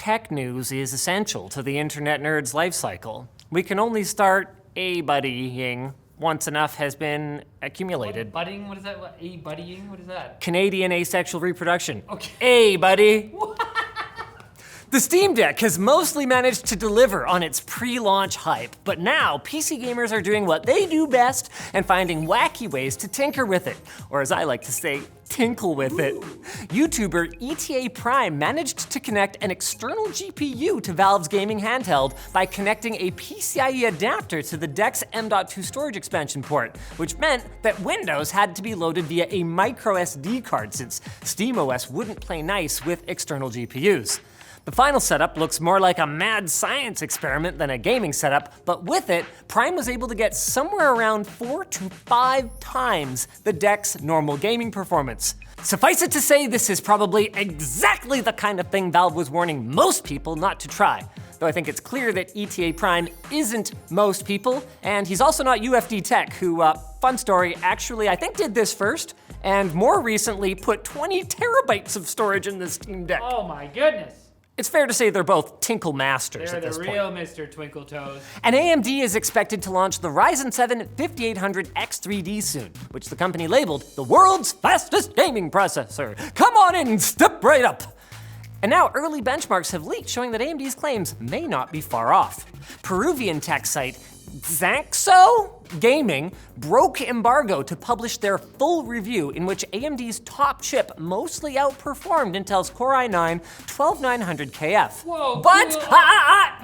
tech news is essential to the internet nerd's life cycle. We can only start a-buddying once enough has been accumulated. Budding? What is that? A-buddying? What is that? Canadian asexual reproduction. Okay. Hey, buddy. The Steam Deck has mostly managed to deliver on its pre-launch hype, but now PC gamers are doing what they do best and finding wacky ways to tinker with it, or as I like to say, tinkle with it. YouTuber ETA Prime managed to connect an external GPU to Valve's gaming handheld by connecting a PCIe adapter to the Deck's M.2 storage expansion port, which meant that Windows had to be loaded via a micro SD card since SteamOS wouldn't play nice with external GPUs. The final setup looks more like a mad science experiment than a gaming setup, but with it, Prime was able to get somewhere around 4 to 5 times the Deck's normal gaming performance. Suffice it to say, this is probably exactly the kind of thing Valve was warning most people not to try. Though I think it's clear that ETA Prime isn't most people, and he's also not UFD Tech, who, fun story, actually I think did this first, and more recently put 20 terabytes of storage in the Steam Deck. Oh my goodness. It's fair to say they're both tinkle masters They're at this the point. real Mr. Twinkle Toes. And AMD is expected to launch the Ryzen 7 5800X3D soon, which the company labeled the world's fastest gaming processor. Come on in, step right up. And now early benchmarks have leaked showing that AMD's claims may not be far off. Peruvian tech site Xanxo Gaming broke embargo to publish their full review in which AMD's top chip mostly outperformed Intel's Core i9 12900KF. Whoa, but cool.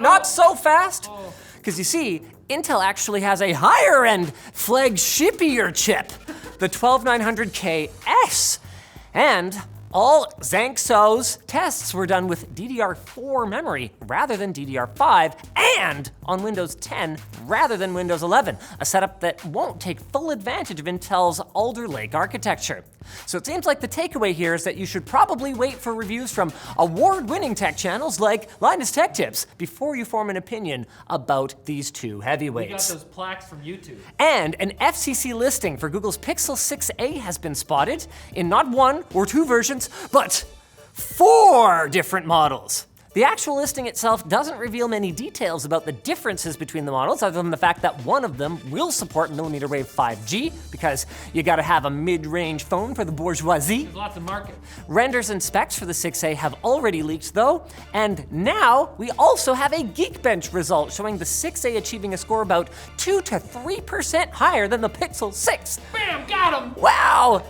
not so fast. Because you see, Intel actually has a higher end flagshipier chip, the 12900KS. And all Xanxo's tests were done with DDR4 memory rather than DDR5 and on Windows 10 rather than Windows 11, a setup that won't take full advantage of Intel's Alder Lake architecture. So it seems like the takeaway here is that you should probably wait for reviews from award-winning tech channels like Linus Tech Tips before you form an opinion about these two heavyweights. We got those plaques from YouTube. And an FCC listing for Google's Pixel 6a has been spotted in not one or two versions, but 4 different models. The actual listing itself doesn't reveal many details about the differences between the models, other than the fact that one of them will support millimeter wave 5G, because you gotta have a mid-range phone for the bourgeoisie. There's lots of market. Renders and specs for the 6A have already leaked though, and now we also have a Geekbench result showing the 6A achieving a score about 2 to 3% higher than the Pixel 6. Bam, got him! Wow!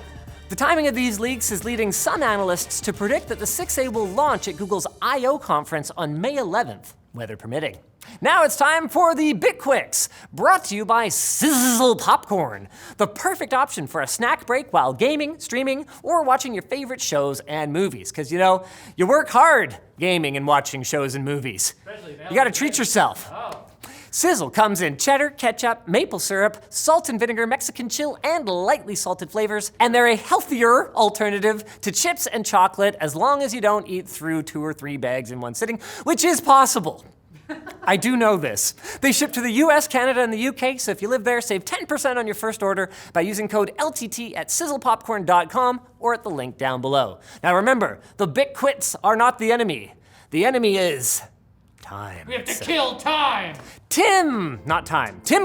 The timing of these leaks is leading some analysts to predict that the 6A will launch at Google's I/O conference on May 11th, weather permitting. Now it's time for the BitQuicks, brought to you by Sizzle Popcorn, the perfect option for a snack break while gaming, streaming, or watching your favorite shows and movies. Because, you know, you work hard gaming and watching shows and movies. You gotta treat yourself. Oh. Sizzle comes in cheddar, ketchup, maple syrup, salt and vinegar, Mexican chill, and lightly salted flavors, and they're a healthier alternative to chips and chocolate as long as you don't eat through 2 or 3 bags in one sitting, which is possible. I do know this. They ship to the US, Canada, and the UK, so if you live there, save 10% on your first order by using code LTT at sizzlepopcorn.com or at the link down below. Now remember, the BitQuits are not the enemy. The enemy is time. We have to kill time! Tim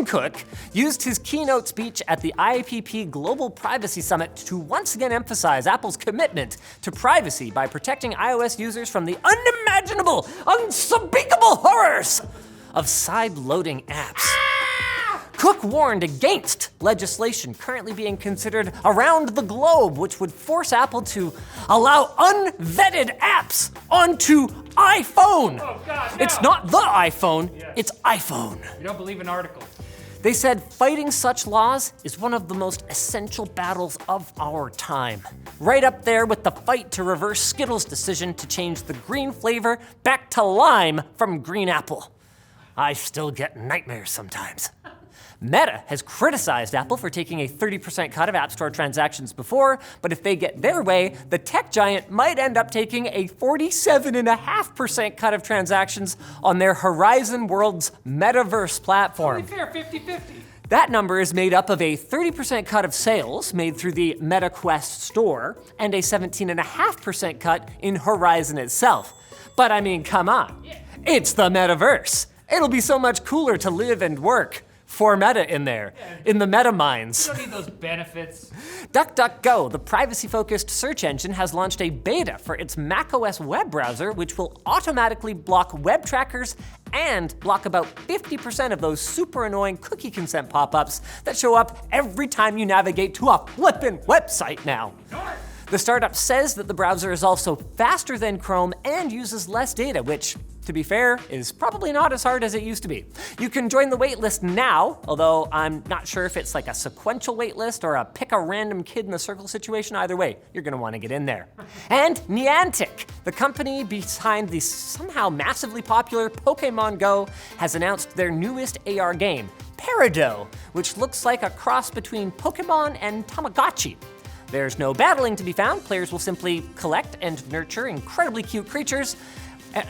Cook used his keynote speech at the IPP Global Privacy Summit to once again emphasize Apple's commitment to privacy by protecting iOS users from the unimaginable, unspeakable horrors of side-loading apps. Cook warned against legislation currently being considered around the globe, which would force Apple to allow unvetted apps onto iPhone. Oh, God, no. It's not the iPhone, it's iPhone. You don't believe in articles. They said fighting such laws is one of the most essential battles of our time. Right up there with the fight to reverse Skittles' decision to change the green flavor back to lime from green apple. I still get nightmares sometimes. Meta has criticized Apple for taking a 30% cut of App Store transactions before, but if they get their way, the tech giant might end up taking a 47.5% cut of transactions on their Horizon Worlds metaverse platform. To be fair, 50-50. That number is made up of a 30% cut of sales made through the MetaQuest store and a 17.5% cut in Horizon itself. But I mean, come on. Yeah. It's the metaverse. It'll be so much cooler to live and work. For meta in there, in the meta mines. You don't need those benefits. DuckDuckGo, the privacy-focused search engine, has launched a beta for its macOS web browser, which will automatically block web trackers and block about 50% of those super annoying cookie consent pop-ups that show up every time you navigate to a flippin' website now. The startup says that the browser is also faster than Chrome and uses less data, which, to be fair, is probably not as hard as it used to be. You can join the waitlist now, although I'm not sure if it's like a sequential waitlist or a pick a random kid in the circle situation. Either way, you're gonna wanna get in there. And Niantic, the company behind the somehow massively popular Pokemon Go, has announced their newest AR game, Peridot, which looks like a cross between Pokemon and Tamagotchi. There's no battling to be found. Players will simply collect and nurture incredibly cute creatures,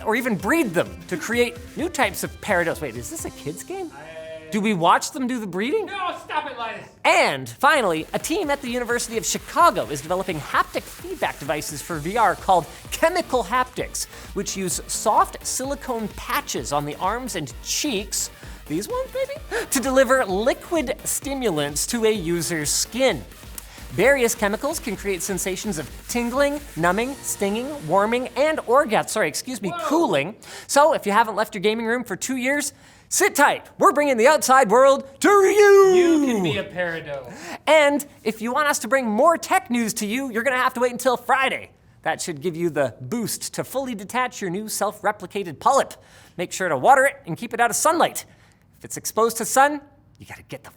or even breed them to create new types of Peridots. Wait, is this a kid's game? Do we watch them do the breeding? No, stop it, Linus. And finally, a team at the University of Chicago is developing haptic feedback devices for VR called Chemical Haptics, which use soft silicone patches on the arms and cheeks, these ones maybe, to deliver liquid stimulants to a user's skin. Various chemicals can create sensations of tingling, numbing, stinging, warming, and cooling. So if you haven't left your gaming room for 2 years, sit tight. We're bringing the outside world to you. You can be a Peridot. And if you want us to bring more tech news to you, you're gonna have to wait until Friday. That should give you the boost to fully detach your new self-replicated polyp. Make sure to water it and keep it out of sunlight. If it's exposed to sun, you gotta get the